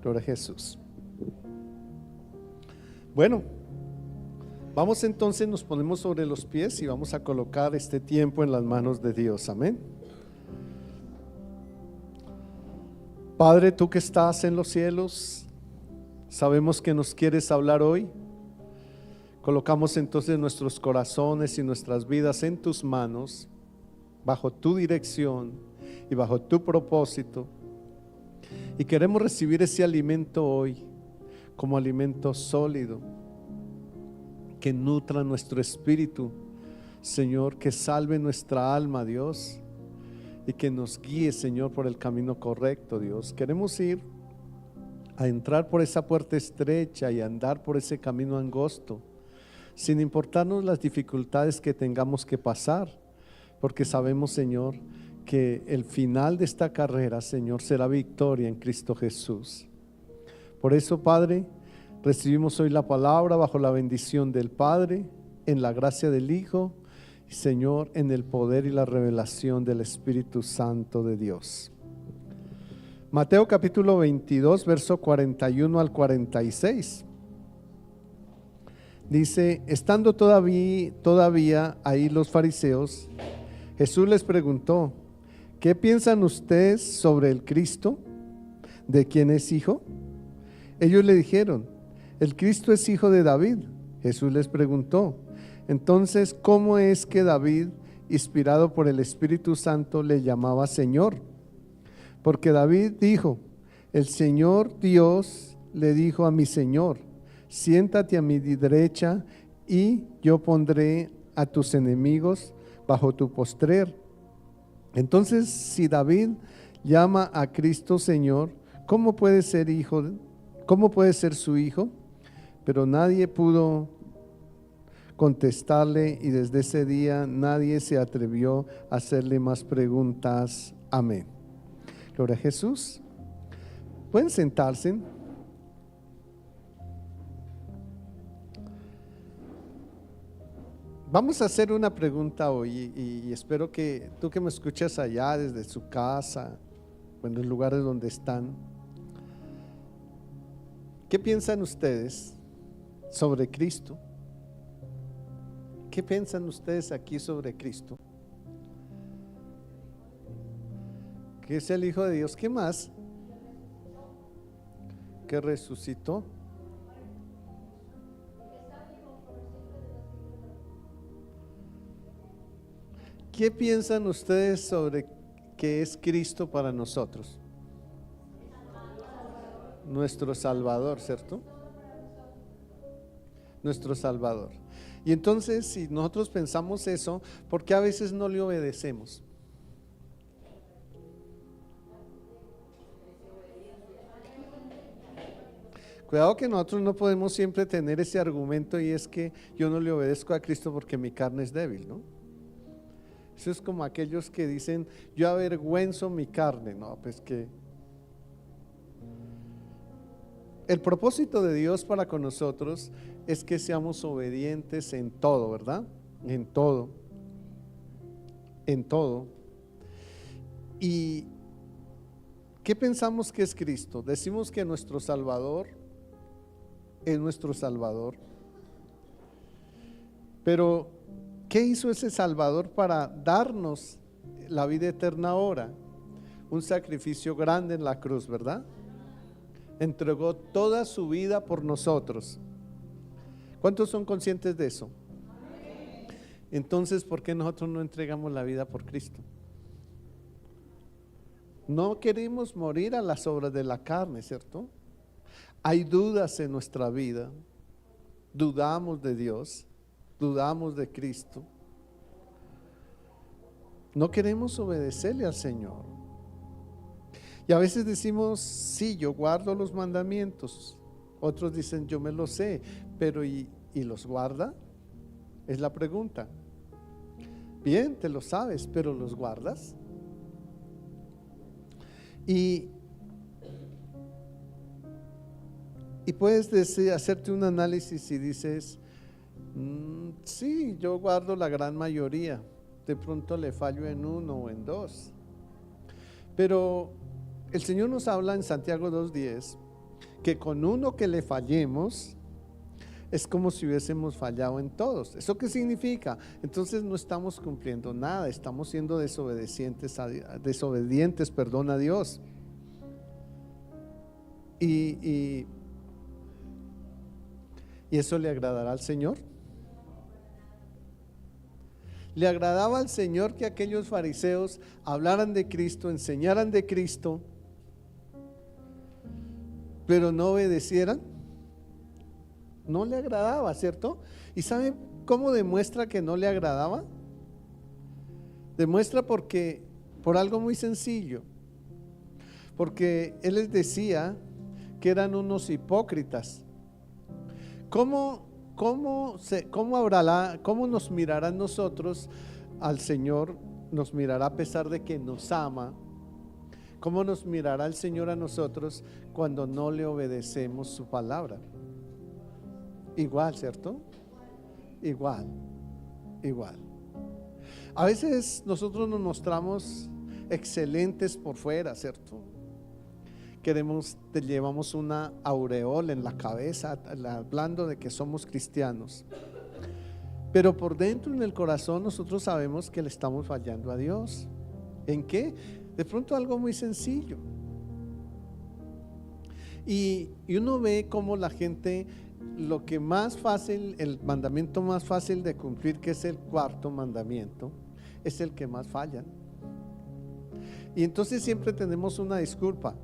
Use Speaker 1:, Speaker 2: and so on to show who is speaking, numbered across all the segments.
Speaker 1: Gloria a Jesús. Bueno, vamos entonces, nos ponemos sobre los pies y vamos a colocar este tiempo en las manos de Dios. Amén. Padre, tú que estás en los cielos, sabemos que nos quieres hablar hoy. Colocamos entonces nuestros corazones y nuestras vidas en tus manos, bajo tu dirección y bajo tu propósito. Y queremos recibir ese alimento hoy como alimento sólido, que nutra nuestro espíritu, Señor, que salve nuestra alma, Dios, y que nos guíe, Señor, por el camino correcto, Dios. Queremos ir a entrar por esa puerta estrecha y andar por ese camino angosto, sin importarnos las dificultades que tengamos que pasar, porque sabemos, Señor, que el final de esta carrera, Señor, será victoria en Cristo Jesús. Por eso, Padre, recibimos hoy la palabra bajo la bendición del Padre, en la gracia del Hijo, y Señor, en el poder y la revelación del Espíritu Santo de Dios. Mateo capítulo 22, verso 41 al 46. Dice: estando todavía ahí los fariseos, Jesús les preguntó: ¿qué piensan ustedes sobre el Cristo? ¿De quién es hijo? Ellos le dijeron: el Cristo es hijo de David. Jesús les preguntó: entonces, ¿cómo es que David, inspirado por el Espíritu Santo, le llamaba Señor? Porque David dijo: el Señor Dios le dijo a mi Señor: siéntate a mi derecha y yo pondré a tus enemigos bajo tu postrer. Entonces, si David llama a Cristo Señor, ¿cómo puede ser su hijo? Pero nadie pudo contestarle, y desde ese día nadie se atrevió a hacerle más preguntas. Amén. Gloria a Jesús. Pueden sentarse. Vamos a hacer una pregunta hoy y espero que tú que me escuchas allá desde su casa o en los lugares donde están, ¿qué piensan ustedes sobre Cristo? ¿Qué piensan ustedes aquí sobre Cristo? Que es el Hijo de Dios. ¿Qué más? Que resucitó. ¿Qué piensan ustedes sobre que es Cristo para nosotros? Nuestro Salvador, ¿cierto? Nuestro Salvador. Y entonces, si nosotros pensamos eso, ¿por qué a veces no le obedecemos? Cuidado que nosotros no podemos siempre tener ese argumento, y es que yo no le obedezco a Cristo porque mi carne es débil, ¿no? Eso es como aquellos que dicen: yo avergüenzo mi carne. No, pues que el propósito de Dios para con nosotros es que seamos obedientes en todo, ¿verdad? En todo. ¿Y qué pensamos que es Cristo? Decimos que nuestro Salvador es nuestro Salvador, pero ¿qué hizo ese Salvador para darnos la vida eterna ahora? Un sacrificio grande en la cruz, ¿verdad? Entregó toda su vida por nosotros. ¿Cuántos son conscientes de eso? Entonces, ¿por qué nosotros no entregamos la vida por Cristo? No queremos morir a las obras de la carne, ¿cierto? Hay dudas en nuestra vida. Dudamos de Dios, dudamos de Cristo. No queremos obedecerle al Señor. Y a veces decimos: sí, yo guardo los mandamientos. Otros dicen: yo me los sé, pero ¿y los guarda? Es la pregunta. Bien, te lo sabes, pero ¿los guardas? Y puedes hacerte un análisis y dices: sí, yo guardo la gran mayoría. De pronto le fallo en uno o en dos. Pero el Señor nos habla en Santiago 2:10 que con uno que le fallemos es como si hubiésemos fallado en todos. ¿Eso qué significa? Entonces no estamos cumpliendo nada, estamos siendo desobedientes a Dios. Y eso le agradará al Señor. Le agradaba al Señor que aquellos fariseos hablaran de Cristo, enseñaran de Cristo, pero no obedecieran. No le agradaba, ¿cierto? ¿Y sabe cómo demuestra que no le agradaba? Demuestra por algo muy sencillo. Porque Él les decía que eran unos hipócritas. ¿Cómo nos mirará nosotros al Señor? Nos mirará a pesar de que nos ama. ¿Cómo nos mirará el Señor a nosotros cuando no le obedecemos su palabra? Igual, ¿cierto? Igual. A veces nosotros nos mostramos excelentes por fuera, ¿cierto? Llevamos una aureola en la cabeza hablando de que somos cristianos, pero por dentro, en el corazón, nosotros sabemos que le estamos fallando a Dios. ¿En qué? De pronto algo muy sencillo. Y uno ve cómo la gente, lo que más fácil, el mandamiento más fácil de cumplir, que es el cuarto mandamiento, es el que más fallan. Y entonces siempre tenemos una disculpa.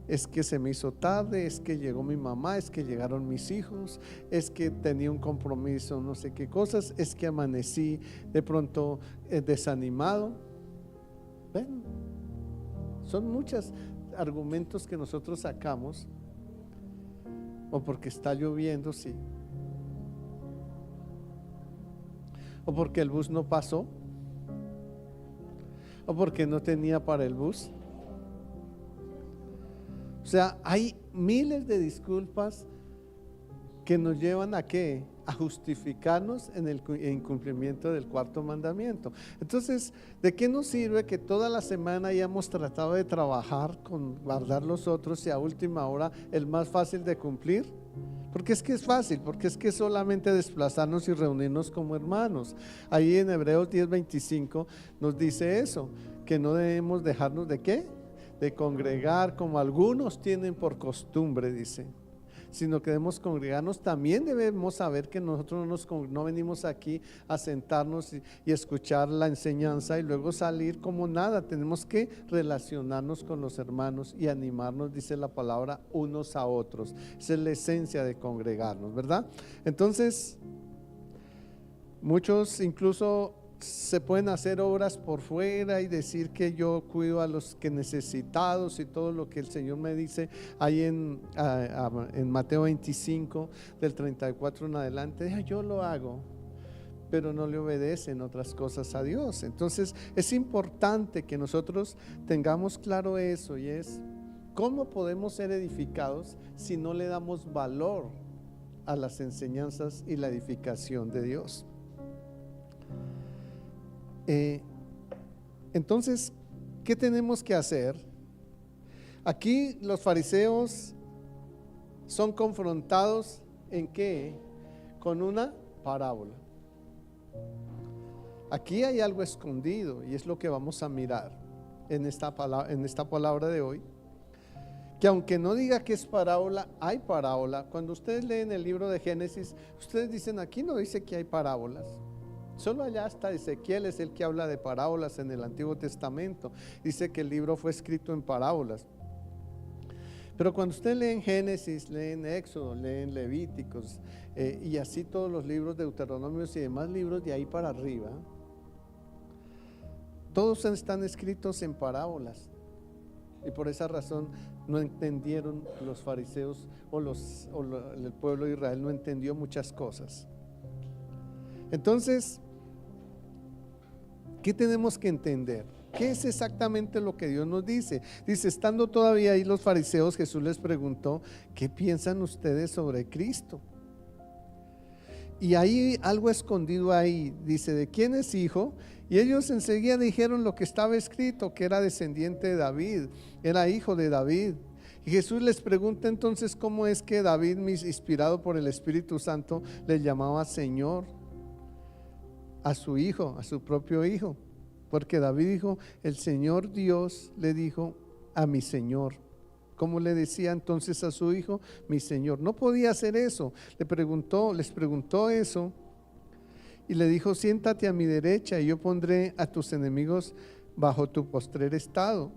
Speaker 1: Es que se me hizo tarde, es que llegó mi mamá, es que llegaron mis hijos, es que tenía un compromiso, no sé qué cosas, es que amanecí de pronto desanimado. Bueno, son muchos argumentos que nosotros sacamos. O porque está lloviendo, sí. O porque el bus no pasó. O porque no tenía para el bus. O sea, hay miles de disculpas que nos llevan ¿a qué? A justificarnos en el incumplimiento del cuarto mandamiento. Entonces, ¿de qué nos sirve que toda la semana hayamos tratado de trabajar con guardar los otros y a última hora el más fácil de cumplir? Porque es que es fácil, porque es que solamente desplazarnos y reunirnos como hermanos. Ahí en Hebreos 10:25 nos dice eso, que no debemos dejarnos ¿de qué? De congregar como algunos tienen por costumbre, dice, sino que debemos congregarnos. También debemos saber que nosotros no venimos aquí a sentarnos y escuchar la enseñanza y luego salir como nada. Tenemos que relacionarnos con los hermanos y animarnos, dice la palabra, unos a otros. Esa es la esencia de congregarnos, ¿verdad? Entonces, muchos incluso se pueden hacer obras por fuera y decir que yo cuido a los que necesitados y todo lo que el Señor me dice ahí en Mateo 25 del 34 en adelante. Yo lo hago, pero no le obedecen otras cosas a Dios. Entonces es importante que nosotros tengamos claro eso, y es cómo podemos ser edificados si no le damos valor a las enseñanzas y la edificación de Dios. Entonces, ¿qué tenemos que hacer? Aquí los fariseos son confrontados ¿en qué? Con una parábola. Aquí hay algo escondido y es lo que vamos a mirar en esta palabra de hoy. Que aunque no diga que es parábola, hay parábola. Cuando ustedes leen el libro de Génesis, ustedes dicen, aquí no dice que hay parábolas. Solo allá está Ezequiel, es el que habla de parábolas en el Antiguo Testamento. Dice que el libro fue escrito en parábolas. Pero cuando ustedes leen Génesis, leen Éxodo, leen Levíticos y así todos los libros de Deuteronomios y demás libros de ahí para arriba, todos están escritos en parábolas. Y por esa razón no entendieron los fariseos el pueblo de Israel no entendió muchas cosas. Entonces, ¿qué tenemos que entender? ¿Qué es exactamente lo que Dios nos dice? Dice, estando todavía ahí los fariseos, Jesús les preguntó, ¿qué piensan ustedes sobre Cristo? Y hay algo escondido ahí, dice, ¿de quién es hijo? Y ellos enseguida dijeron lo que estaba escrito, que era descendiente de David, era hijo de David. Y Jesús les pregunta entonces cómo es que David, inspirado por el Espíritu Santo, le llamaba Señor a su hijo, a su propio hijo. Porque David dijo, el Señor Dios le dijo a mi Señor. ¿Cómo le decía entonces a su hijo? Mi Señor. No podía hacer eso. Les preguntó eso y le dijo, siéntate a mi derecha y yo pondré a tus enemigos bajo tu postrer estado.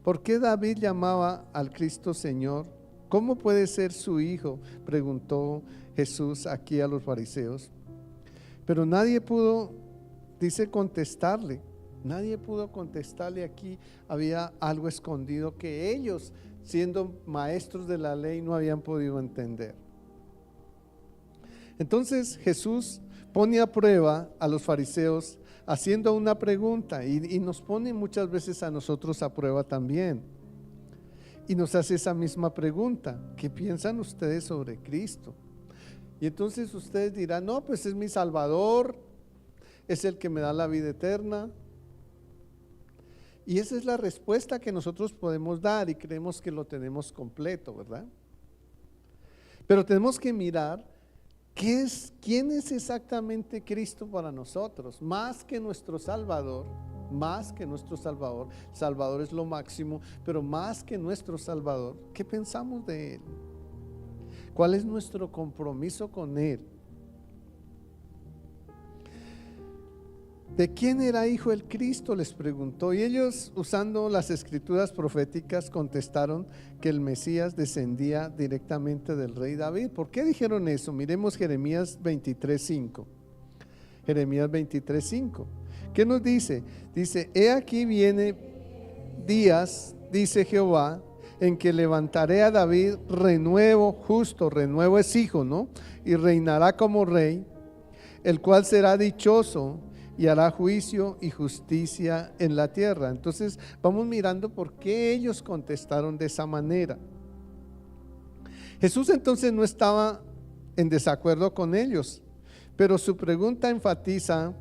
Speaker 1: ¿Por qué David llamaba al Cristo Señor? ¿Cómo puede ser su hijo? Preguntó Jesús aquí a los fariseos. Pero nadie pudo, dice, contestarle. Nadie pudo contestarle. Aquí había algo escondido que ellos, siendo maestros de la ley, no habían podido entender. Entonces Jesús pone a prueba a los fariseos haciendo una pregunta y nos pone muchas veces a nosotros a prueba también. Y nos hace esa misma pregunta: ¿qué piensan ustedes sobre Cristo? Y entonces ustedes dirán, no, pues es mi Salvador, es el que me da la vida eterna. Y esa es la respuesta que nosotros podemos dar y creemos que lo tenemos completo, ¿verdad? Pero tenemos que mirar quién es exactamente Cristo para nosotros, más que nuestro Salvador. Más que nuestro Salvador. Salvador es lo máximo, pero más que nuestro Salvador, ¿qué pensamos de Él? ¿Cuál es nuestro compromiso con Él? ¿De quién era hijo el Cristo?, les preguntó. Y ellos, usando las escrituras proféticas, contestaron que el Mesías descendía directamente del rey David. ¿Por qué dijeron eso? Miremos Jeremías 23:5. Jeremías 23:5. ¿Qué nos dice? Dice, he aquí viene días, dice Jehová, en que levantaré a David renuevo justo. Renuevo es hijo, ¿no? Y reinará como rey, el cual será dichoso y hará juicio y justicia en la tierra. Entonces vamos mirando por qué ellos contestaron de esa manera. Jesús entonces no estaba en desacuerdo con ellos, pero su pregunta enfatiza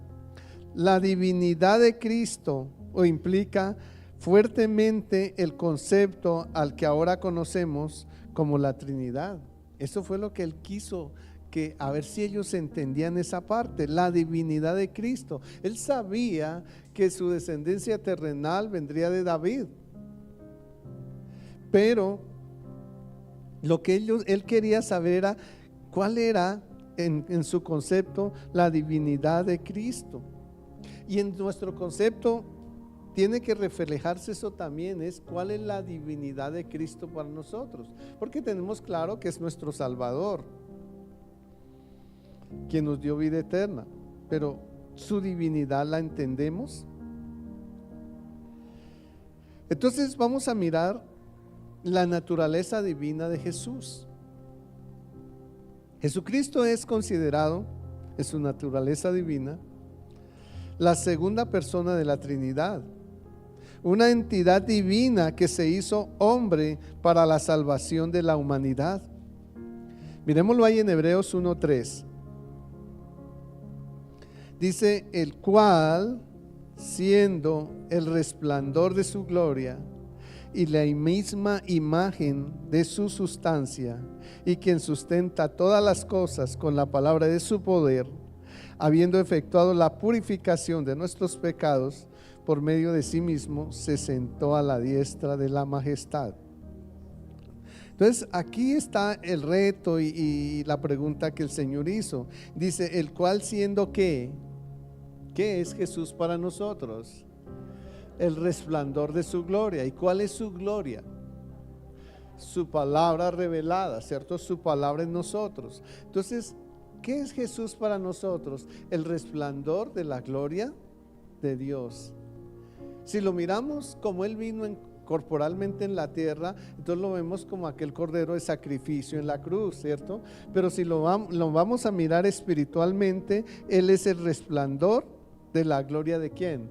Speaker 1: la divinidad de Cristo, o implica fuertemente el concepto al que ahora conocemos como la Trinidad. Eso fue lo que él quiso, que a ver si ellos entendían esa parte, la divinidad de Cristo. Él sabía que su descendencia terrenal vendría de David, pero lo que él quería saber era cuál era en su concepto la divinidad de Cristo. Y en nuestro concepto tiene que reflejarse eso también, es cuál es la divinidad de Cristo para nosotros, porque tenemos claro que es nuestro Salvador, quien nos dio vida eterna, pero su divinidad la entendemos. Entonces vamos a mirar la naturaleza divina de Jesús. Jesucristo es considerado, en su naturaleza divina, la segunda persona de la Trinidad, una entidad divina que se hizo hombre para la salvación de la humanidad. Miremoslo ahí en Hebreos 1:3. Dice, el cual, siendo el resplandor de su gloria y la misma imagen de su sustancia, y quien sustenta todas las cosas con la palabra de su poder, habiendo efectuado la purificación de nuestros pecados por medio de sí mismo, se sentó a la diestra de la majestad. Entonces aquí está el reto y la pregunta que el Señor hizo. Dice, el cual siendo ¿qué es Jesús para nosotros? El resplandor de su gloria. ¿Y cuál es su gloria? Su palabra revelada, ¿cierto? Su palabra en nosotros. Entonces, ¿qué es Jesús para nosotros? El resplandor de la gloria de Dios. Si lo miramos como Él vino corporalmente en la tierra, entonces lo vemos como aquel cordero de sacrificio en la cruz, ¿cierto? Pero si lo vamos a mirar espiritualmente, Él es el resplandor de la gloria ¿de quién?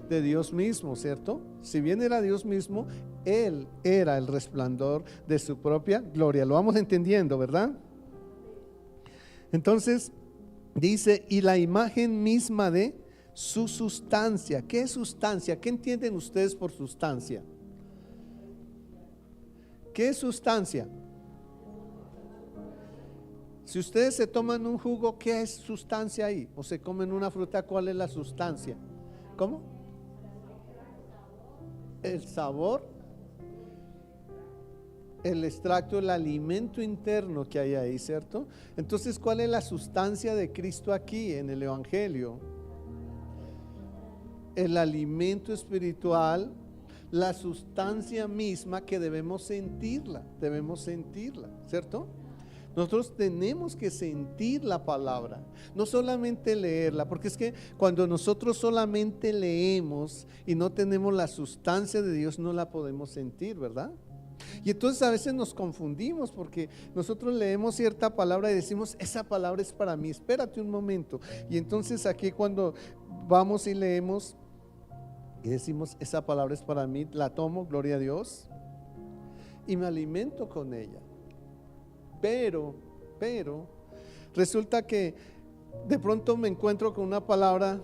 Speaker 1: De Dios mismo, ¿cierto? Si bien era Dios mismo, Él era el resplandor de su propia gloria. Lo vamos entendiendo, ¿verdad? Entonces dice, y la imagen misma de su sustancia. ¿Qué es sustancia? ¿Qué entienden ustedes por sustancia? ¿Qué es sustancia? Si ustedes se toman un jugo, ¿qué es sustancia ahí? O se comen una fruta, ¿cuál es la sustancia? ¿Cómo? El sabor, el extracto, el alimento interno que hay ahí, ¿cierto? Entonces, ¿cuál es la sustancia de Cristo aquí en el Evangelio? El alimento espiritual, la sustancia misma que debemos sentirla, ¿cierto? Nosotros tenemos que sentir la palabra, no solamente leerla, porque es que cuando nosotros solamente leemos y no tenemos la sustancia de Dios, no la podemos sentir, ¿verdad? Y entonces a veces nos confundimos porque nosotros leemos cierta palabra y decimos, esa palabra es para mí, espérate un momento. Y entonces aquí cuando vamos y leemos y decimos, esa palabra es para mí, la tomo, gloria a Dios, y me alimento con ella. Pero resulta que de pronto me encuentro con una palabra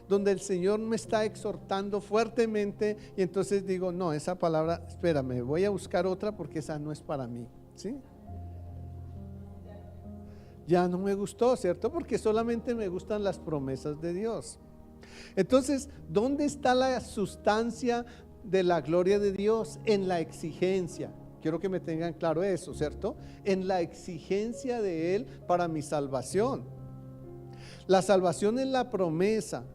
Speaker 1: donde el Señor me está exhortando fuertemente y entonces digo, no, esa palabra, espérame, voy a buscar otra porque esa no es para mí, ¿sí? Ya no me gustó, ¿cierto? Porque solamente me gustan las promesas de Dios. Entonces, ¿dónde está la sustancia de la gloria de Dios? En la exigencia. Quiero que me tengan claro eso, ¿cierto? En la exigencia de Él para mi salvación. La salvación es la promesa,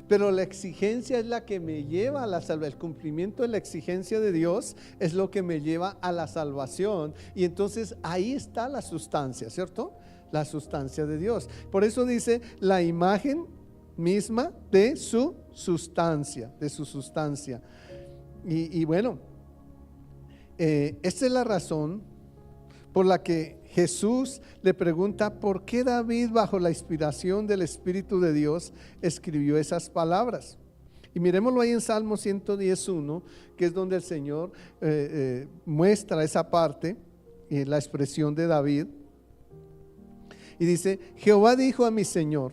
Speaker 1: pero la exigencia es la que me lleva a la salvación. El cumplimiento de la exigencia de Dios es lo que me lleva a la salvación. Y entonces ahí está la sustancia, ¿cierto? La sustancia de Dios. Por eso dice la imagen misma de su sustancia, Y bueno, esta es la razón por la que Jesús le pregunta por qué David, bajo la inspiración del Espíritu de Dios, escribió esas palabras. Y miremoslo ahí en Salmo 110:1, que es donde el Señor muestra esa parte, la expresión de David. Y dice, Jehová dijo a mi Señor,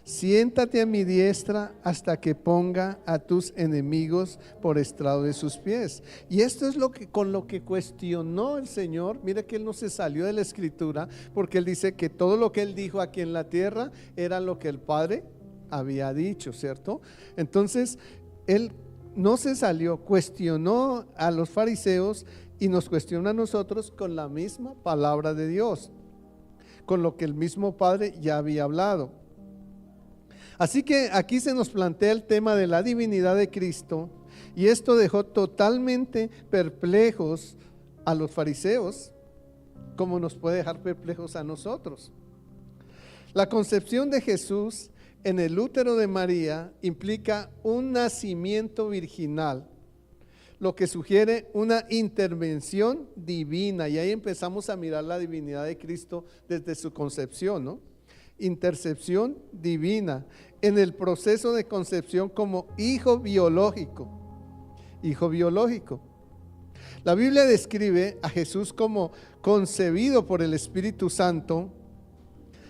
Speaker 1: siéntate a mi diestra hasta que ponga a tus enemigos por estrado de sus pies. Y esto es con lo que cuestionó el Señor. Mire que Él no se salió de la Escritura, porque Él dice que todo lo que Él dijo aquí en la tierra era lo que el Padre había dicho, ¿cierto? Entonces, Él no se salió, cuestionó a los fariseos y nos cuestiona a nosotros con la misma palabra de Dios, con lo que el mismo Padre ya había hablado. Así que aquí se nos plantea el tema de la divinidad de Cristo, y esto dejó totalmente perplejos a los fariseos, como nos puede dejar perplejos a nosotros. La concepción de Jesús en el útero de María implica un nacimiento virginal, lo que sugiere una intervención divina, y ahí empezamos a mirar la divinidad de Cristo desde su concepción, ¿no? Intercepción divina en el proceso de concepción como hijo biológico. La Biblia describe a Jesús como concebido por el Espíritu Santo,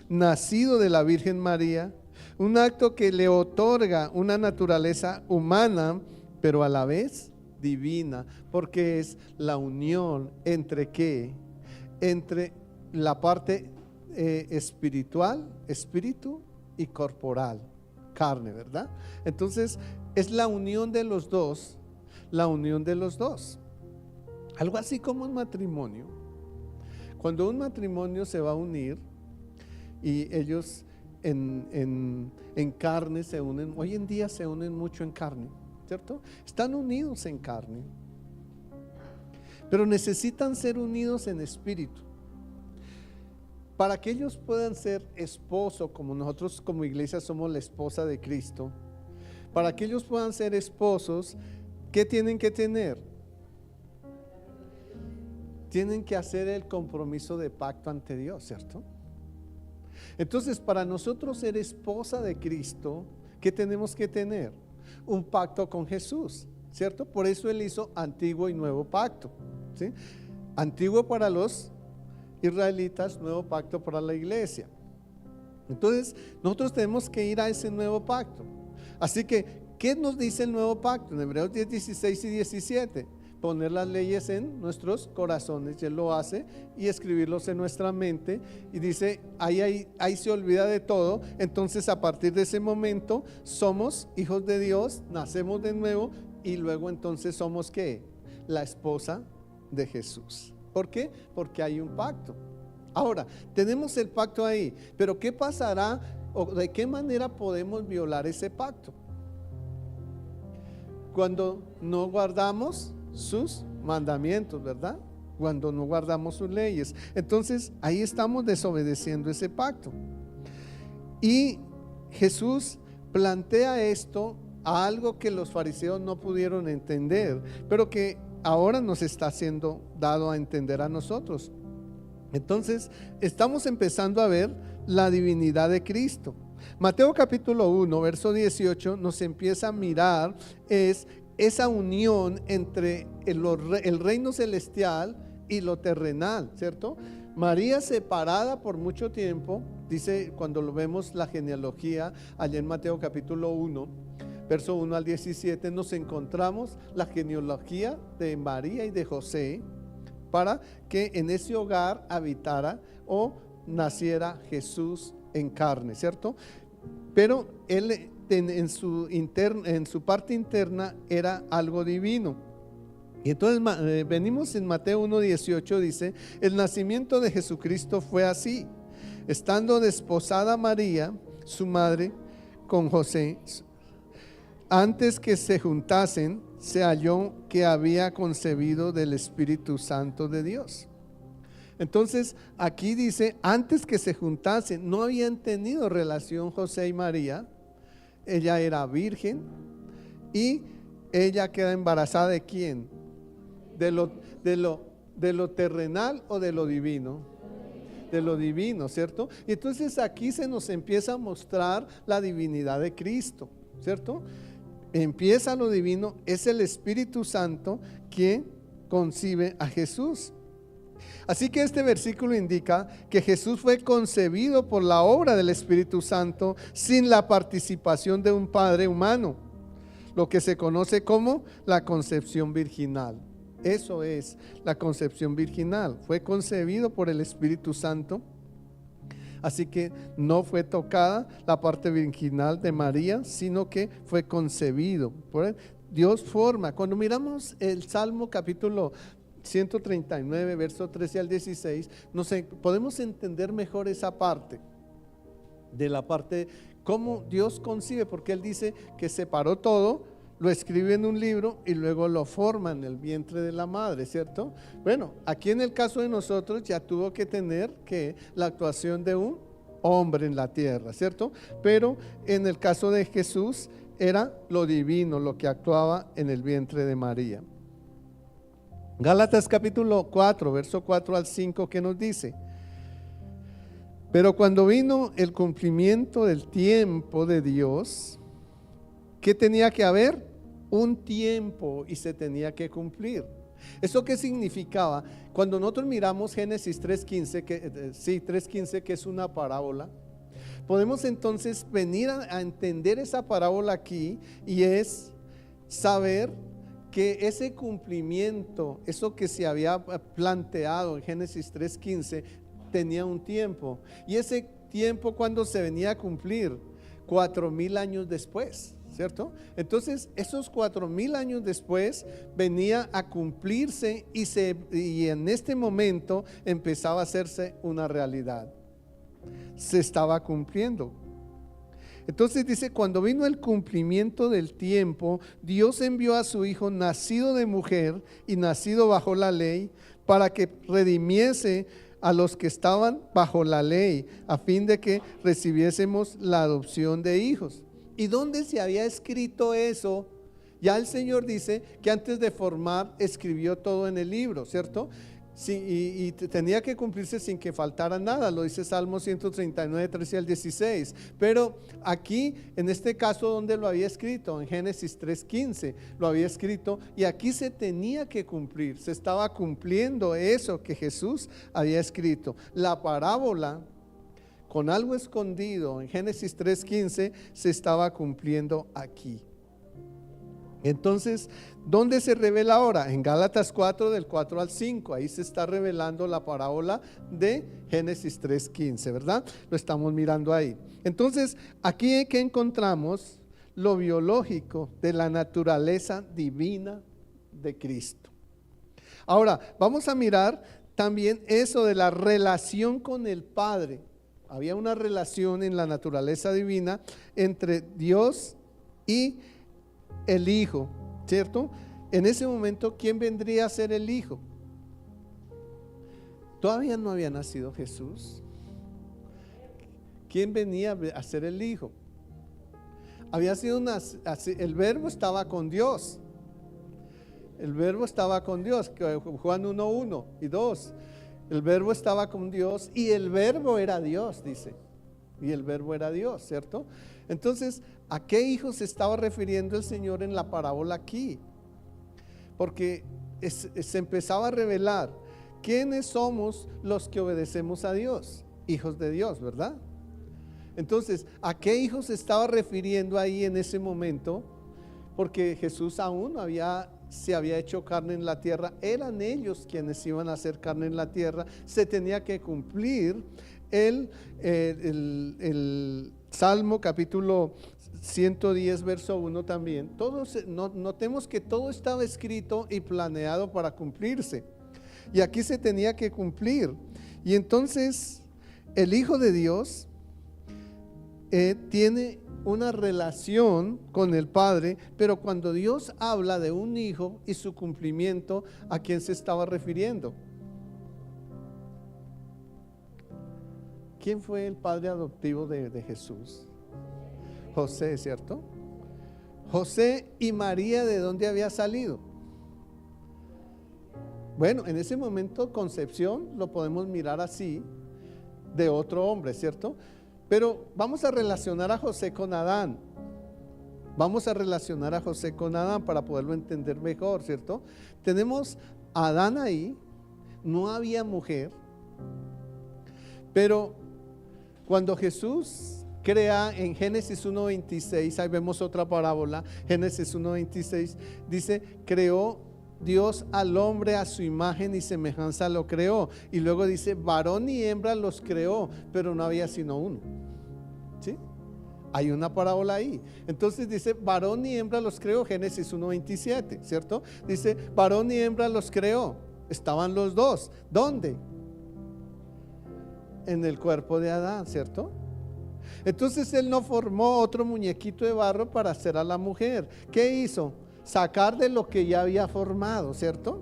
Speaker 1: nacido de la Virgen María, un acto que le otorga una naturaleza humana, pero a la vez divina, porque es la unión entre ¿qué? Entre la parte espiritual, espíritu, y corporal, carne, ¿verdad? Entonces es la unión de los dos, algo así como un matrimonio. Cuando un matrimonio se va a unir y ellos en carne se unen, hoy en día se unen mucho en carne, ¿cierto? Están unidos en carne, pero necesitan ser unidos en espíritu. Para que ellos puedan ser esposo, como nosotros como iglesia somos la esposa de Cristo, para que ellos puedan ser esposos, ¿qué tienen que tener? Tienen que hacer el compromiso de pacto ante Dios, ¿cierto? Entonces, para nosotros ser esposa de Cristo, ¿qué tenemos que tener? Un pacto con Jesús, ¿cierto? Por eso Él hizo antiguo y nuevo pacto, ¿sí? Antiguo para los israelitas, nuevo pacto para la iglesia. Entonces nosotros tenemos que ir a ese nuevo pacto. Así que, ¿qué nos dice el nuevo pacto? En Hebreos 10, 16 y 17, poner las leyes en nuestros corazones, y Él lo hace, y escribirlos en nuestra mente, y dice, ahí se olvida de todo. Entonces a partir de ese momento somos hijos de Dios, nacemos de nuevo, y luego entonces somos ¿qué? La esposa de Jesús. ¿Por qué? Porque hay un pacto. Ahora, tenemos el pacto ahí, pero ¿qué pasará o de qué manera podemos violar ese pacto? Cuando no guardamos sus mandamientos, ¿verdad? Cuando no guardamos sus leyes. Entonces, ahí estamos desobedeciendo ese pacto. Y Jesús plantea esto a algo que los fariseos no pudieron entender, pero que ahora nos está siendo dado a entender a nosotros. Entonces, estamos empezando a ver la divinidad de Cristo. Mateo capítulo 1, verso 18 nos empieza a mirar es esa unión entre el reino celestial y lo terrenal, ¿cierto? María separada por mucho tiempo, dice cuando lo vemos la genealogía allá en Mateo capítulo 1, verso 1 al 17, nos encontramos la genealogía de María y de José para que en ese hogar habitara o naciera Jesús en carne, ¿cierto? Pero él en su parte interna era algo divino. Y entonces venimos en Mateo 1:18, dice, el nacimiento de Jesucristo fue así: estando desposada María, su madre, con José, antes que se juntasen, se halló que había concebido del Espíritu Santo de Dios. Entonces aquí dice, antes que se juntasen, no habían tenido relación José y María. Ella era virgen y ella queda embarazada ¿de quién? De lo terrenal o de lo divino. De lo divino, ¿cierto? Y entonces aquí se nos empieza a mostrar la divinidad de Cristo, ¿cierto? Empieza lo divino, es el Espíritu Santo quien concibe a Jesús. Así que este versículo indica que Jesús fue concebido por la obra del Espíritu Santo sin la participación de un padre humano, lo que se conoce como la concepción virginal. Eso es la concepción virginal, fue concebido por el Espíritu Santo. Así que no fue tocada la parte virginal de María, sino que fue concebido por él. Dios forma. Cuando miramos el Salmo capítulo 139, verso 13 al 16, podemos entender mejor esa parte, de la parte cómo Dios concibe, porque Él dice que separó todo, lo escribe en un libro y luego lo forma en el vientre de la madre, ¿cierto? Bueno, aquí en el caso de nosotros ya tuvo que tener que la actuación de un hombre en la tierra, ¿cierto? Pero en el caso de Jesús era lo divino lo que actuaba en el vientre de María. Gálatas capítulo 4, verso 4 al 5, ¿qué nos dice? Pero cuando vino el cumplimiento del tiempo de Dios, ¿qué tenía que haber? Un tiempo, y se tenía que cumplir. ¿Eso qué significaba? Cuando nosotros miramos Génesis 3:15, que es una parábola, podemos entonces venir a entender esa parábola aquí, y es saber que ese cumplimiento, eso que se había planteado en Génesis 3:15, tenía un tiempo. Y ese tiempo, ¿cuándo se venía a cumplir? 4,000 años después, ¿cierto? Entonces esos 4,000 años después venía a cumplirse, y en este momento empezaba a hacerse una realidad. Se estaba cumpliendo. Entonces dice, cuando vino el cumplimiento del tiempo, Dios envió a su Hijo, nacido de mujer y nacido bajo la ley, para que redimiese a los que estaban bajo la ley, a fin de que recibiésemos la adopción de hijos. ¿Y dónde se había escrito eso? Ya el Señor dice que antes de formar escribió todo en el libro, ¿cierto? Sí, y tenía que cumplirse sin que faltara nada, lo dice Salmo 139, 13 al 16. Pero aquí, en este caso, ¿dónde lo había escrito? En Génesis 3:15 lo había escrito, y aquí se tenía que cumplir, se estaba cumpliendo eso que Jesús había escrito. La parábola con algo escondido en Génesis 3:15 se estaba cumpliendo aquí. Entonces, ¿dónde se revela ahora? En Gálatas 4, del 4 al 5. Ahí se está revelando la parábola de Génesis 3:15, ¿verdad? Lo estamos mirando ahí. Entonces, aquí que encontramos lo biológico de la naturaleza divina de Cristo. Ahora, vamos a mirar también eso de la relación con el Padre. Había una relación en la naturaleza divina entre Dios y el Hijo, ¿cierto? En ese momento, ¿quién vendría a ser el Hijo? Todavía no había nacido Jesús. ¿Quién venía a ser el Hijo? Había sido el Verbo estaba con Dios. El Verbo estaba con Dios, Juan 1:1 y 2. El Verbo estaba con Dios y el Verbo era Dios, dice. Y el Verbo era Dios, ¿cierto? Entonces, ¿a qué hijo se estaba refiriendo el Señor en la parábola aquí? Porque se empezaba a revelar quiénes somos los que obedecemos a Dios, hijos de Dios, ¿verdad? Entonces, ¿a qué hijo se estaba refiriendo ahí en ese momento? Porque Jesús aún se había hecho carne en la tierra, eran ellos quienes iban a hacer carne en la tierra, se tenía que cumplir el Salmo capítulo 110 verso 1 también. Notemos que todo estaba escrito y planeado para cumplirse, y aquí se tenía que cumplir. Y entonces el Hijo de Dios tiene una relación con el Padre, pero cuando Dios habla de un hijo y su cumplimiento, ¿a quién se estaba refiriendo? ¿Quién fue el padre adoptivo de Jesús? José, ¿cierto? José y María, ¿de dónde había salido? Bueno, en ese momento concepción lo podemos mirar así, de otro hombre, ¿cierto? Pero vamos a relacionar a José con Adán. Vamos a relacionar a José con Adán para poderlo entender mejor, ¿cierto? Tenemos a Adán ahí, no había mujer, pero cuando Jesús crea en Génesis 1:26, ahí vemos otra parábola, Génesis 1:26, dice, creó Dios al hombre a su imagen y semejanza lo creó. Y luego dice, varón y hembra los creó, pero no había sino uno. ¿Sí? Hay una parábola ahí. Entonces dice, varón y hembra los creó, Génesis 1:27, ¿cierto? Dice, varón y hembra los creó. Estaban los dos. ¿Dónde? En el cuerpo de Adán, ¿cierto? Entonces él no formó otro muñequito de barro para hacer a la mujer. ¿Qué hizo? Sacar de lo que ya había formado, ¿cierto?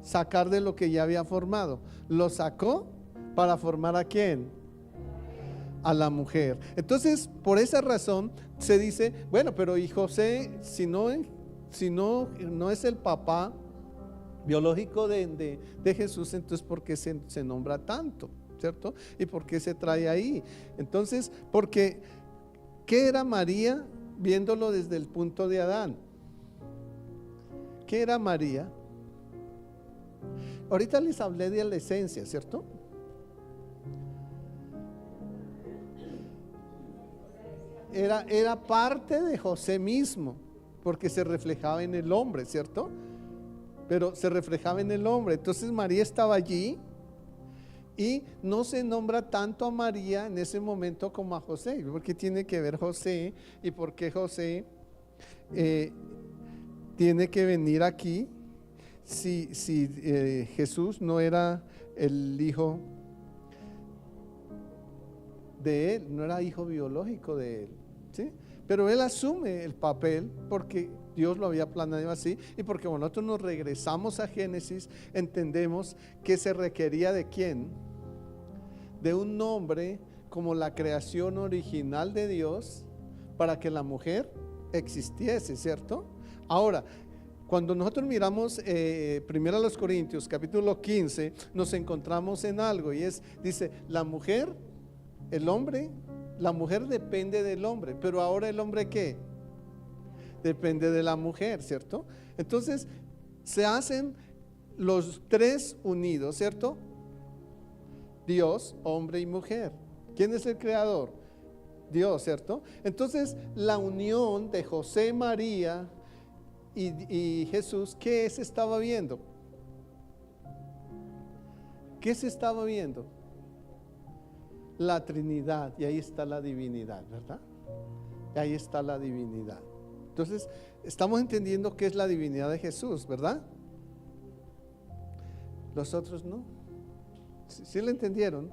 Speaker 1: Sacar de lo que ya había formado. Lo sacó para formar ¿a quién? A la mujer. Entonces, por esa razón se dice, bueno, pero y José, si no es el papá biológico de Jesús, entonces ¿por qué se nombra tanto? ¿Cierto? ¿Y por qué se trae ahí? Entonces, porque ¿qué era María viéndolo desde el punto de Adán? ¿Qué era María? Ahorita les hablé de la esencia, ¿cierto? Era parte de José mismo, porque se reflejaba en el hombre, ¿cierto? Pero se reflejaba en el hombre. Entonces María estaba allí y no se nombra tanto a María en ese momento como a José. ¿Por qué tiene que ver José? ¿Y por qué José tiene que venir aquí si Jesús no era el hijo de él, no era hijo biológico de él, ¿sí? Pero él asume el papel porque Dios lo había planeado así, y porque cuando nosotros nos regresamos a Génesis, entendemos que se requería de ¿quién? De un hombre como la creación original de Dios para que la mujer existiese, ¿cierto? Ahora, cuando nosotros miramos primero a los Corintios capítulo 15, nos encontramos en algo, y dice, la mujer, el hombre, la mujer depende del hombre, pero ahora el hombre ¿qué? Depende de la mujer, ¿cierto? Entonces se hacen los tres unidos, ¿cierto? Dios, hombre y mujer. ¿Quién es el creador? Dios, ¿cierto? Entonces la unión de José y María y Jesús, ¿qué se estaba viendo? ¿Qué se estaba viendo? La Trinidad, y ahí está la divinidad, ¿verdad? Y ahí está la divinidad. Entonces, estamos entendiendo qué es la divinidad de Jesús, ¿verdad? Los otros no. ¿Sí lo entendieron?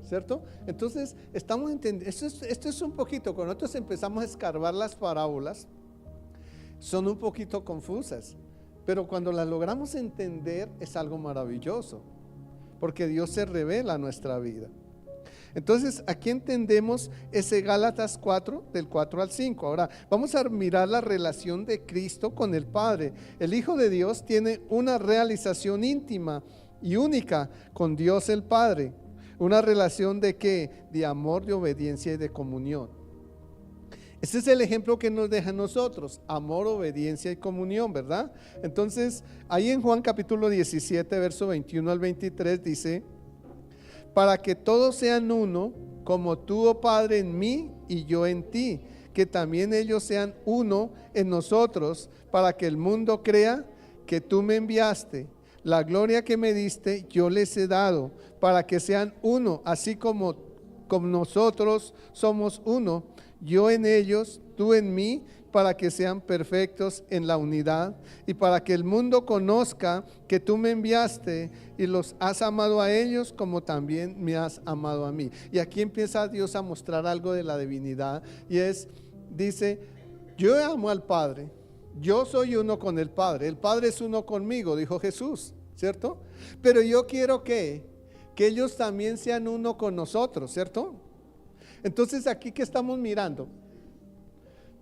Speaker 1: ¿Cierto? Entonces, estamos entendiendo, esto es un poquito, cuando nosotros empezamos a escarbar las parábolas, son un poquito confusas, pero cuando las logramos entender es algo maravilloso, porque Dios se revela a nuestra vida. Entonces aquí entendemos ese Gálatas 4, del 4 al 5. Ahora vamos a mirar la relación de Cristo con el Padre. El Hijo de Dios tiene una realización íntima y única con Dios el Padre. Una relación de ¿qué? De amor, de obediencia y de comunión. Ese es el ejemplo que nos deja a nosotros: amor, obediencia y comunión, ¿verdad? Entonces ahí en Juan capítulo 17, verso 21 al 23 dice: para que todos sean uno, como tú, oh Padre, en mí y yo en ti, que también ellos sean uno en nosotros, para que el mundo crea que tú me enviaste. La gloria que me diste yo les he dado, para que sean uno, así como nosotros somos uno, yo en ellos, tú en mí, para que sean perfectos en la unidad, y para que el mundo conozca que tú me enviaste y los has amado a ellos como también me has amado a mí. Y aquí empieza Dios a mostrar algo de la divinidad, y dice: yo amo al Padre, yo soy uno con el Padre es uno conmigo, dijo Jesús, ¿cierto? Pero yo quiero que ellos también sean uno con nosotros, ¿cierto? Entonces aquí, ¿qué estamos mirando?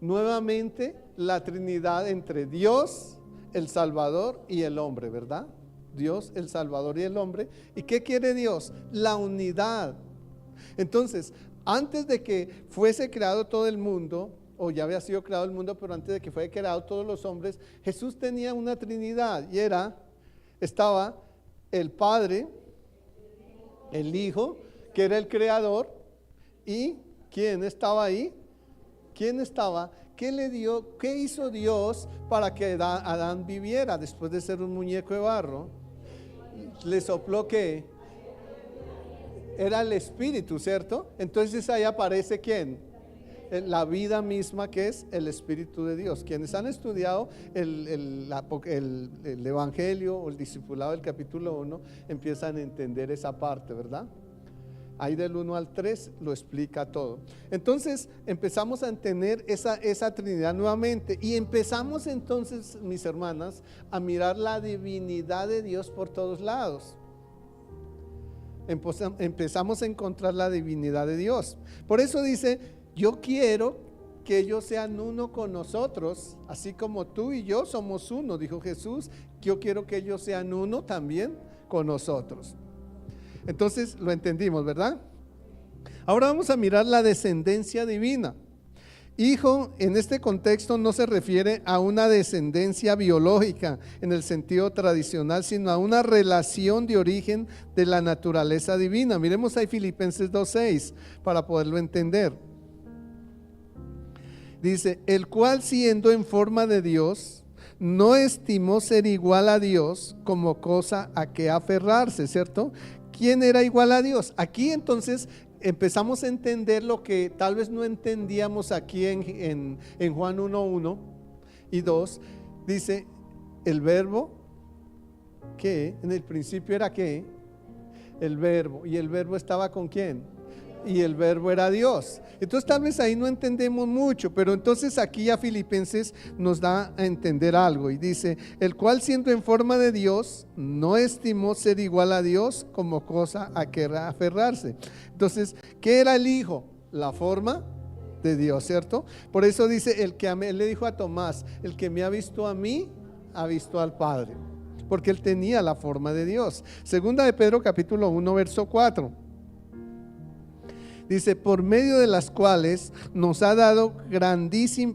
Speaker 1: Nuevamente la Trinidad entre Dios, el Salvador y el hombre, ¿verdad? Dios, el Salvador y el hombre. ¿Y qué quiere Dios? La unidad. Entonces, antes de que fuese creado todo el mundo, o ya había sido creado el mundo, pero antes de que fuese creado todos los hombres, Jesús tenía una Trinidad, y estaba el Padre, el Hijo, que era el Creador, y ¿quién estaba ahí? ¿Quién estaba? ¿Qué hizo Dios para que Adán viviera después de ser un muñeco de barro? Le sopló que era el Espíritu, ¿cierto? Entonces ahí aparece ¿quién? La vida misma, que es el Espíritu de Dios. Quienes han estudiado el Evangelio o el discipulado del capítulo 1 empiezan a entender esa parte, ¿verdad? Ahí del 1 al 3 lo explica todo. Entonces empezamos a entender esa Trinidad nuevamente, y empezamos entonces, mis hermanas, a mirar la divinidad de Dios por todos lados. Empezamos a encontrar la divinidad de Dios. Por eso dice: yo quiero que ellos sean uno con nosotros, así como tú y yo somos uno, dijo Jesús. Yo quiero que ellos sean uno también con nosotros. Entonces lo entendimos, ¿verdad? Ahora vamos a mirar la descendencia divina. Hijo, en este contexto no se refiere a una descendencia biológica en el sentido tradicional, sino a una relación de origen de la naturaleza divina. Miremos ahí Filipenses 2:6 para poderlo entender. Dice: el cual, siendo en forma de Dios, no estimó ser igual a Dios como cosa a que aferrarse, ¿cierto? ¿Quién era igual a Dios? Aquí entonces empezamos a entender lo que tal vez no entendíamos aquí en Juan 1:1 y 2. Dice: el verbo, ¿qué? En el principio era ¿qué? El verbo. ¿Y el verbo estaba con quién? Y el verbo era Dios. Entonces tal vez ahí no entendemos mucho, pero entonces aquí a Filipenses nos da a entender algo, y dice: el cual, siendo en forma de Dios, no estimó ser igual a Dios como cosa a que aferrarse. Entonces, ¿qué era el Hijo? La forma de Dios, ¿cierto? Por eso dice: él le dijo a Tomás: el que me ha visto a mí, ha visto al Padre, porque él tenía la forma de Dios. Segunda de Pedro capítulo 1 verso 4. Dice: por medio de las cuales nos ha dado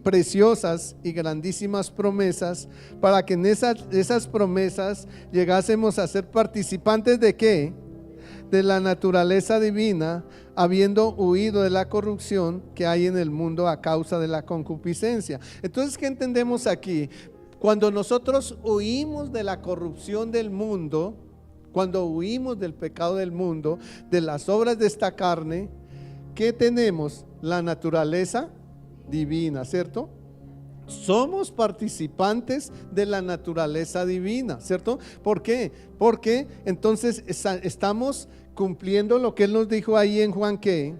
Speaker 1: preciosas y grandísimas promesas, para que en esas promesas llegásemos a ser participantes de ¿qué? de la naturaleza divina, habiendo huido de la corrupción que hay en el mundo a causa de la concupiscencia. Entonces, ¿qué entendemos aquí? Cuando nosotros huimos de la corrupción del mundo, cuando huimos del pecado del mundo, de las obras de esta carne, ¿qué tenemos? La naturaleza divina, ¿cierto? Somos participantes de la naturaleza divina, ¿cierto? ¿Por qué? Porque entonces estamos cumpliendo lo que Él nos dijo ahí en Juan, ¿qué?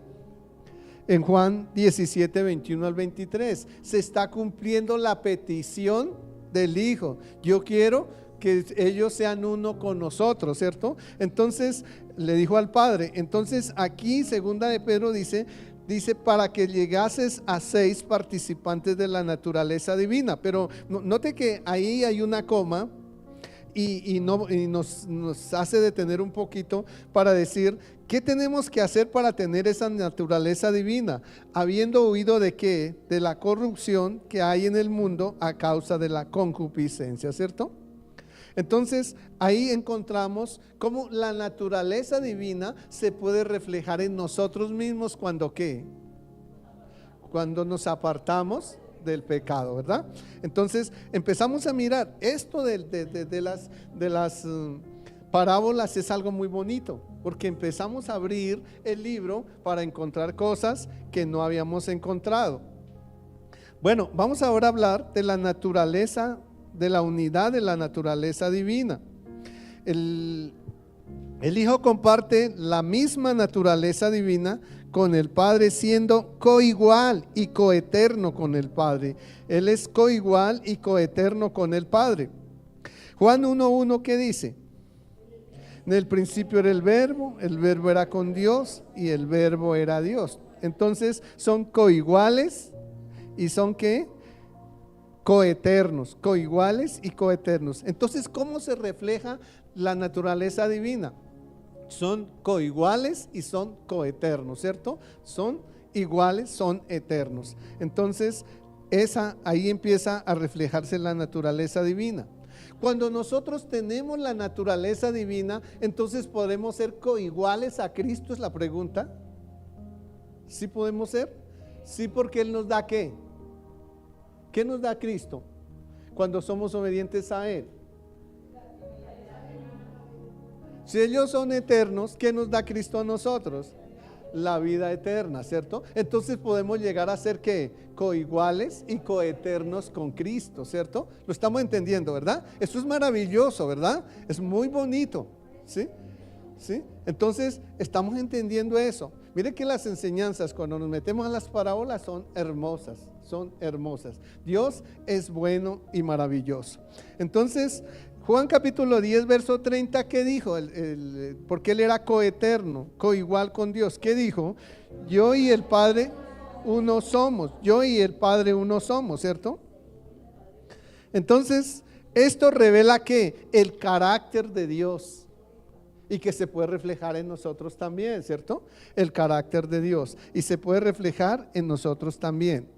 Speaker 1: En Juan 17, 21 al 23. Se está cumpliendo la petición del Hijo. Yo quiero que ellos sean uno con nosotros, ¿cierto? Entonces le dijo al Padre. Entonces aquí, segunda de Pedro dice para que llegases a 6 participantes de la naturaleza divina. Pero note que ahí hay una coma y nos hace detener un poquito para decir, ¿qué tenemos que hacer para tener esa naturaleza divina? Habiendo huido de ¿qué? De la corrupción que hay en el mundo a causa de la concupiscencia, ¿cierto? Entonces ahí encontramos cómo la naturaleza divina se puede reflejar en nosotros mismos cuando ¿qué? Cuando nos apartamos del pecado, ¿verdad? Entonces empezamos a mirar esto de las parábolas. Es algo muy bonito porque empezamos a abrir el libro para encontrar cosas que no habíamos encontrado. Bueno, vamos ahora a hablar de la naturaleza, de la unidad de la naturaleza divina. El Hijo comparte la misma naturaleza divina con el Padre, siendo coigual y coeterno con el Padre. Él es coigual y coeterno con el Padre. Juan 1:1, ¿qué dice? En el principio era el verbo era con Dios y el verbo era Dios. Entonces son coiguales y son ¿qué? Coeternos, coiguales y coeternos. Entonces, ¿cómo se refleja la naturaleza divina? Son coiguales y son coeternos, ¿cierto? Son iguales, son eternos. Entonces, ahí empieza a reflejarse la naturaleza divina. Cuando nosotros tenemos la naturaleza divina, entonces podemos ser coiguales a Cristo, es la pregunta. ¿Sí podemos ser? Sí, porque Él nos da ¿qué? ¿Qué nos da Cristo cuando somos obedientes a Él? Si ellos son eternos, ¿qué nos da Cristo a nosotros? La vida eterna, ¿cierto? Entonces podemos llegar a ser ¿qué? Coiguales y coeternos con Cristo, ¿cierto? Lo estamos entendiendo, ¿verdad? Eso es maravilloso, ¿verdad? Es muy bonito, ¿sí? ¿Sí? Entonces estamos entendiendo eso. Mire que las enseñanzas cuando nos metemos a las parábolas son hermosas, son hermosas. Dios es bueno y maravilloso. Entonces Juan capítulo 10 verso 30, ¿qué dijo? Porque Él era coeterno, coigual con Dios. ¿Qué dijo? Yo y el Padre uno somos, yo y el Padre uno somos, ¿cierto? Entonces esto revela que el carácter de Dios, y que se puede reflejar en nosotros también, ¿cierto? El carácter de Dios, y se puede reflejar en nosotros también.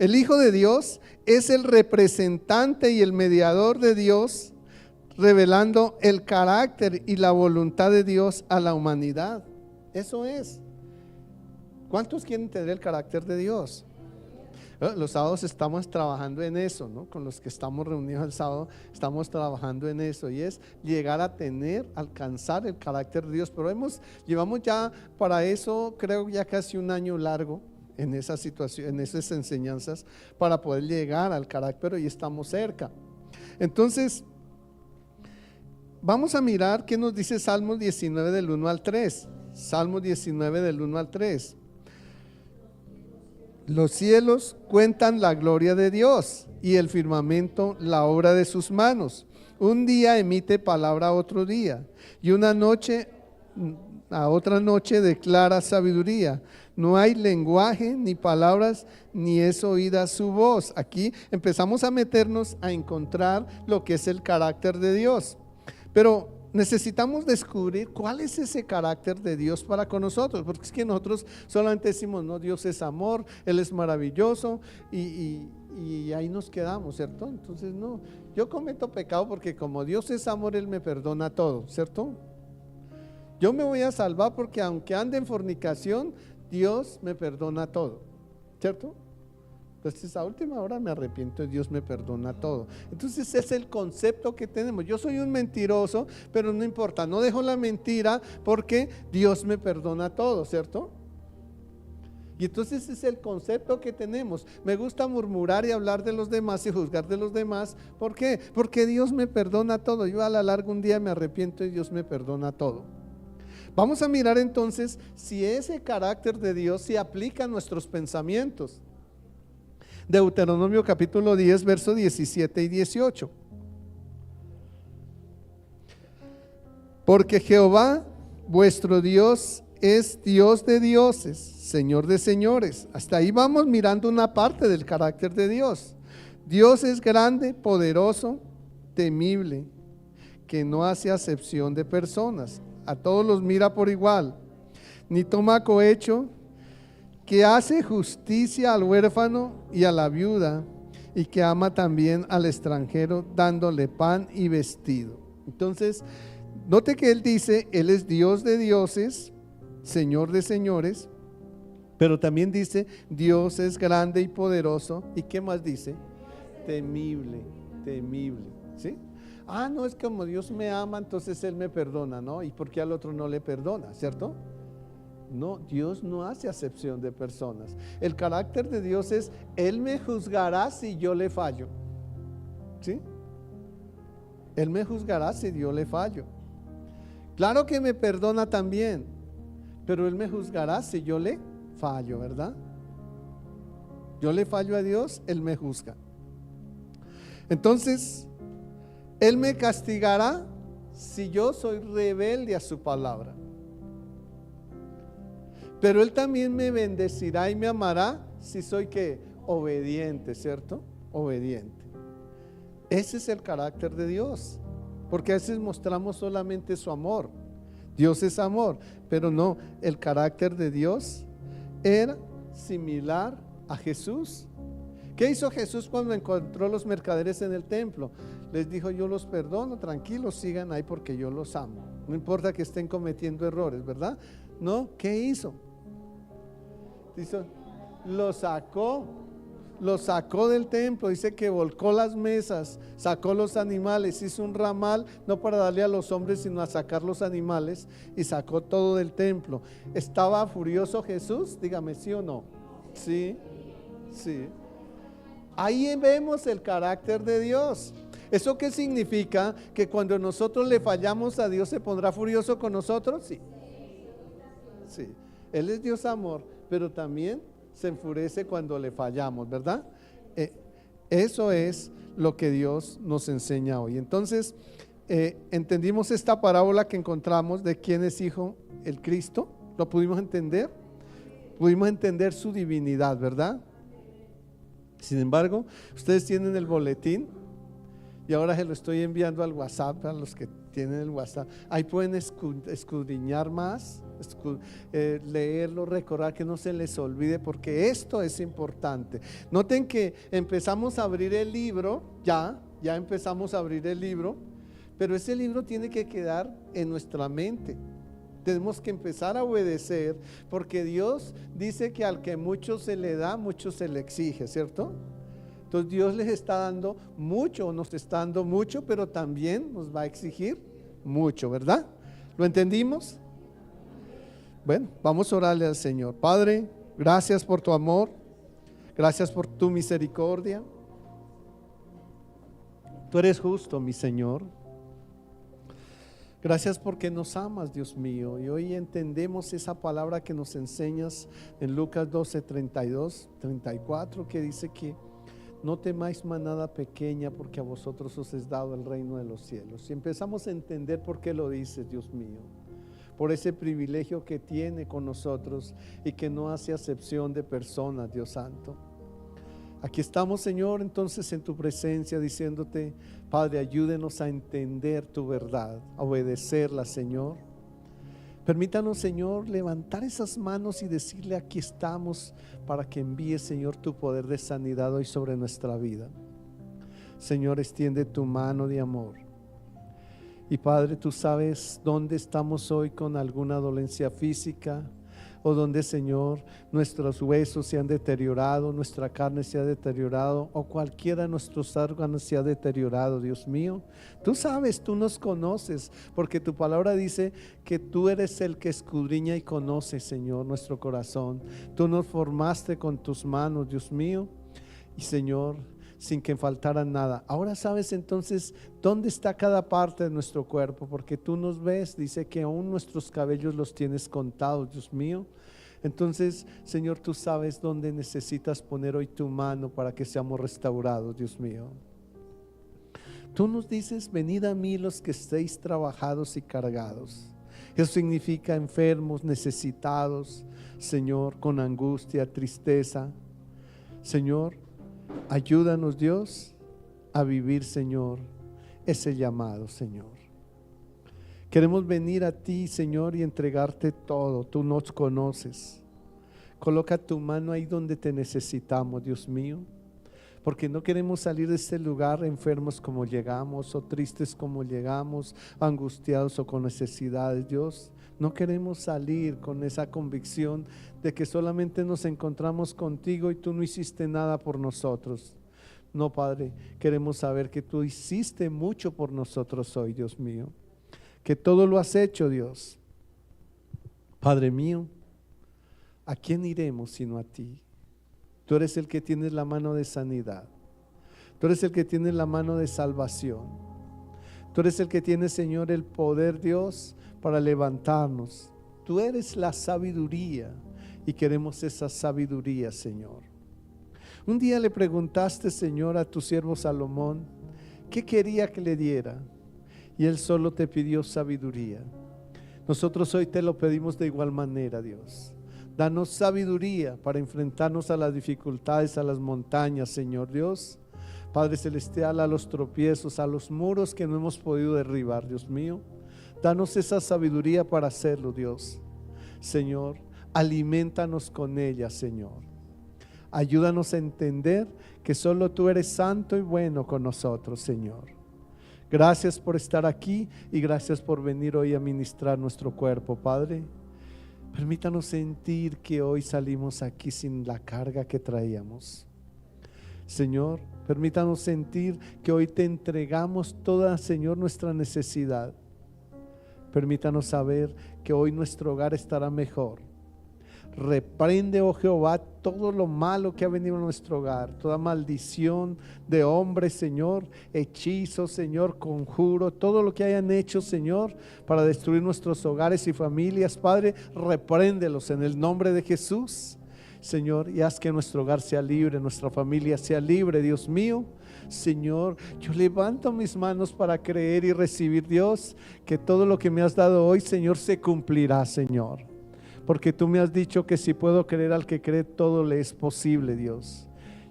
Speaker 1: El Hijo de Dios es el representante y el mediador de Dios, revelando el carácter y la voluntad de Dios a la humanidad. Eso es. ¿Cuántos quieren tener el carácter de Dios? Los sábados estamos trabajando en eso, ¿no? Con los que estamos reunidos el sábado estamos trabajando en eso, y es llegar a alcanzar el carácter de Dios. Pero llevamos ya para eso, creo ya casi un año largo en esa situación, en esas enseñanzas, para poder llegar al carácter, pero ya estamos cerca. Entonces vamos a mirar qué nos dice Salmos 19 del 1 al 3. Salmos 19 del 1 al 3. Los cielos cuentan la gloria de Dios y el firmamento la obra de sus manos. Un día emite palabra a otro día y una noche a otra noche declara sabiduría. No hay lenguaje ni palabras ni es oída su voz. Aquí empezamos a meternos a encontrar lo que es el carácter de Dios. Pero necesitamos descubrir cuál es ese carácter de Dios para con nosotros, porque es que nosotros solamente decimos, no, Dios es amor, Él es maravilloso y ahí nos quedamos, ¿cierto? Entonces no, yo cometo pecado porque como Dios es amor, Él me perdona todo, ¿cierto? Yo me voy a salvar porque aunque ande en fornicación, Dios me perdona todo, ¿cierto? Entonces a última hora me arrepiento y Dios me perdona todo. Entonces ese es el concepto que tenemos. Yo soy un mentiroso, pero no importa, no dejo la mentira porque Dios me perdona todo, ¿cierto? Y entonces ese es el concepto que tenemos. Me gusta murmurar y hablar de los demás y juzgar de los demás. ¿Por qué? Porque Dios me perdona todo. Yo a la larga un día me arrepiento y Dios me perdona todo. Vamos a mirar entonces si ese carácter de Dios se aplica a nuestros pensamientos. Deuteronomio capítulo 10, versos 17 y 18. Porque Jehová vuestro Dios es Dios de dioses, Señor de señores. Hasta ahí vamos mirando una parte del carácter de Dios. Dios es grande, poderoso, temible, que no hace acepción de personas. A todos los mira por igual, ni toma cohecho, que hace justicia al huérfano y a la viuda, y que ama también al extranjero, dándole pan y vestido. Entonces, note que él dice, él es Dios de dioses, Señor de señores, pero también dice, Dios es grande y poderoso. ¿Y qué más dice? Temible, temible, ¿sí? Ah, no, es como Dios me ama, entonces Él me perdona, ¿no? ¿Y por qué al otro no le perdona, cierto? No, Dios no hace acepción de personas. El carácter de Dios es, Él me juzgará si yo le fallo, ¿sí? Él me juzgará si yo le fallo. Claro que me perdona también, pero Él me juzgará si yo le fallo, ¿verdad? Yo le fallo a Dios, Él me juzga. Entonces, Él me castigará si yo soy rebelde a su palabra. Pero Él también me bendecirá y me amará si soy que obediente, ¿cierto? Obediente. Ese es el carácter de Dios, porque a veces mostramos solamente su amor. Dios es amor, pero no, el carácter de Dios era similar a Jesús. ¿Qué hizo Jesús cuando encontró los mercaderes en el templo? Les dijo, yo los perdono, tranquilos, sigan ahí porque yo los amo. No importa que estén cometiendo errores, ¿verdad? No, ¿qué hizo? Dice, lo sacó del templo. Dice que volcó las mesas, sacó los animales, hizo un ramal, no para darle a los hombres, sino a sacar los animales, y sacó todo del templo. ¿Estaba furioso Jesús? Dígame, ¿sí o no? Sí, sí. Ahí vemos el carácter de Dios. ¿Eso qué significa? ¿Que cuando nosotros le fallamos a Dios se pondrá furioso con nosotros? Sí. Sí. Él es Dios amor, pero también se enfurece cuando le fallamos, ¿verdad? Eso es lo que Dios nos enseña hoy. Entonces, entendimos esta parábola que encontramos de quién es hijo el Cristo. ¿Lo pudimos entender? Pudimos entender su divinidad, ¿verdad? Sin embargo, ustedes tienen el boletín y ahora se lo estoy enviando al WhatsApp a los que tienen el WhatsApp. Ahí pueden escudriñar más, leerlo, recordar, que no se les olvide, porque esto es importante. Noten que empezamos a abrir el libro, ya empezamos a abrir el libro, pero ese libro tiene que quedar en nuestra mente. Tenemos que empezar a obedecer, porque Dios dice que al que mucho se le da, mucho se le exige, ¿cierto? Entonces Dios les está dando mucho, nos está dando mucho, pero también nos va a exigir mucho, ¿verdad? ¿Lo entendimos? Bueno, vamos a orarle al Señor. Padre, gracias por tu amor, gracias por tu misericordia. Tú eres justo, mi Señor. Gracias porque nos amas, Dios mío, y hoy entendemos esa palabra que nos enseñas en Lucas 12, 32, 34, que dice que no temáis manada pequeña, porque a vosotros os es dado el reino de los cielos. Y empezamos a entender por qué lo dices, Dios mío, por ese privilegio que tiene con nosotros y que no hace acepción de personas, Dios Santo. Aquí estamos, Señor, entonces en tu presencia, diciéndote, Padre, ayúdenos a entender tu verdad, a obedecerla, Señor. Permítanos, Señor, levantar esas manos y decirle, aquí estamos, para que envíes, Señor, tu poder de sanidad hoy sobre nuestra vida. Señor, extiende tu mano de amor. Y Padre, tú sabes dónde estamos hoy con alguna dolencia física, o donde, Señor, nuestros huesos se han deteriorado, nuestra carne se ha deteriorado, o cualquiera de nuestros órganos se ha deteriorado. Dios mío, tú sabes, tú nos conoces, porque tu palabra dice que tú eres el que escudriña y conoce, Señor, nuestro corazón. Tú nos formaste con tus manos, Dios mío, y Señor, sin que faltara nada. Ahora sabes entonces dónde está cada parte de nuestro cuerpo, porque tú nos ves. Dice que aún nuestros cabellos los tienes contados, Dios mío. Entonces, Señor, tú sabes dónde necesitas poner hoy tu mano para que seamos restaurados, Dios mío. Tú nos dices: venid a mí los que estéis trabajados y cargados. Eso significa enfermos, necesitados, Señor, con angustia, tristeza. Señor, ayúdanos, Dios, a vivir, Señor, ese llamado, Señor. Queremos venir a ti, Señor, y entregarte todo. Tú nos conoces. Coloca tu mano ahí donde te necesitamos, Dios mío, porque no queremos salir de este lugar enfermos como llegamos, o tristes como llegamos, angustiados o con necesidades, Dios. No queremos salir con esa convicción de que solamente nos encontramos contigo y tú no hiciste nada por nosotros. No, Padre, queremos saber que tú hiciste mucho por nosotros hoy, Dios mío, que todo lo has hecho, Dios. Padre mío, ¿a quién iremos sino a ti? Tú eres el que tienes la mano de sanidad. Tú eres el que tienes la mano de salvación. Tú eres el que tiene, Señor, el poder, Dios, para levantarnos. Tú eres la sabiduría y queremos esa sabiduría, Señor. Un día le preguntaste, Señor, a tu siervo Salomón qué quería que le diera, y él solo te pidió sabiduría. Nosotros hoy te lo pedimos de igual manera, Dios. Danos sabiduría para enfrentarnos a las dificultades, a las montañas, Señor Dios. Padre Celestial, a los tropiezos, a los muros que no hemos podido derribar, Dios mío. Danos esa sabiduría para hacerlo, Dios. Señor, alimentanos con ella, Señor. Ayúdanos a entender que solo tú eres santo y bueno con nosotros, Señor. Gracias por estar aquí y gracias por venir hoy a ministrar nuestro cuerpo, Padre. Permítanos sentir que hoy salimos aquí sin la carga que traíamos. Señor, permítanos sentir que hoy te entregamos toda, Señor, nuestra necesidad. Permítanos saber que hoy nuestro hogar estará mejor. Reprende, oh Jehová, todo lo malo que ha venido a nuestro hogar, toda maldición de hombres, Señor, hechizo, Señor, conjuro, todo lo que hayan hecho, Señor, para destruir nuestros hogares y familias, Padre, repréndelos en el nombre de Jesús, Señor, y haz que nuestro hogar sea libre, nuestra familia sea libre, Dios mío. Señor, yo levanto mis manos para creer y recibir, Dios, que todo lo que me has dado hoy, Señor, se cumplirá, Señor. Porque tú me has dicho que si puedo creer al que cree, todo le es posible, Dios.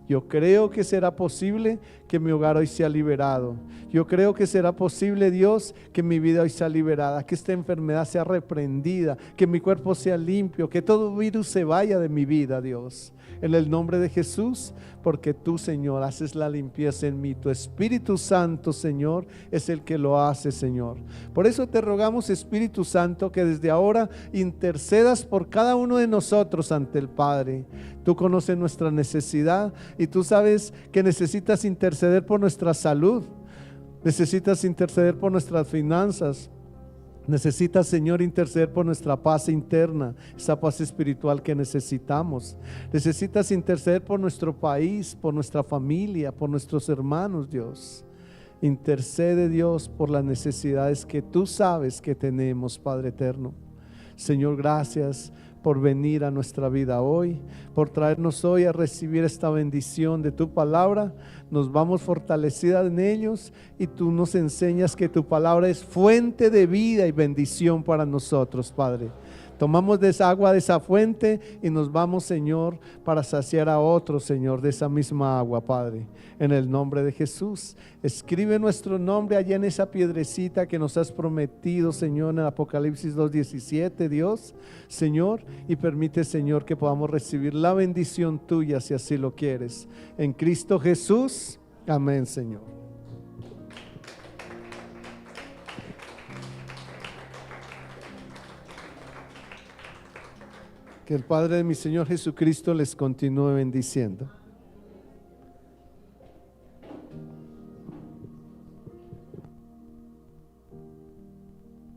Speaker 1: Yo creo que será posible que mi hogar hoy sea liberado. Yo creo que será posible, Dios, que mi vida hoy sea liberada, que esta enfermedad sea reprendida, que mi cuerpo sea limpio, que todo virus se vaya de mi vida, Dios. En el nombre de Jesús, porque tú, Señor, haces la limpieza en mí. Tu Espíritu Santo, Señor, es el que lo hace, Señor. Por eso te rogamos, Espíritu Santo, que desde ahora intercedas por cada uno de nosotros ante el Padre. Tú conoces nuestra necesidad y tú sabes que necesitas interceder por nuestra salud. Necesitas interceder por nuestras finanzas. Necesitas, Señor, interceder por nuestra paz interna, esa paz espiritual que necesitamos. Necesitas interceder por nuestro país, por nuestra familia, por nuestros hermanos, Dios. Intercede, Dios, por las necesidades que tú sabes que tenemos, Padre eterno. Señor, gracias por venir a nuestra vida hoy, por traernos hoy a recibir esta bendición de tu palabra. Nos vamos fortalecidas en ellos y tú nos enseñas que tu palabra es fuente de vida y bendición para nosotros, Padre. Tomamos de esa agua, de esa fuente, y nos vamos, Señor, para saciar a otros, Señor, de esa misma agua, Padre. En el nombre de Jesús, escribe nuestro nombre allá en esa piedrecita que nos has prometido, Señor, en Apocalipsis 2:17, Dios, Señor, y permite, Señor, que podamos recibir la bendición tuya si así lo quieres. En Cristo Jesús, amén, Señor. Que el Padre de mi Señor Jesucristo les continúe bendiciendo.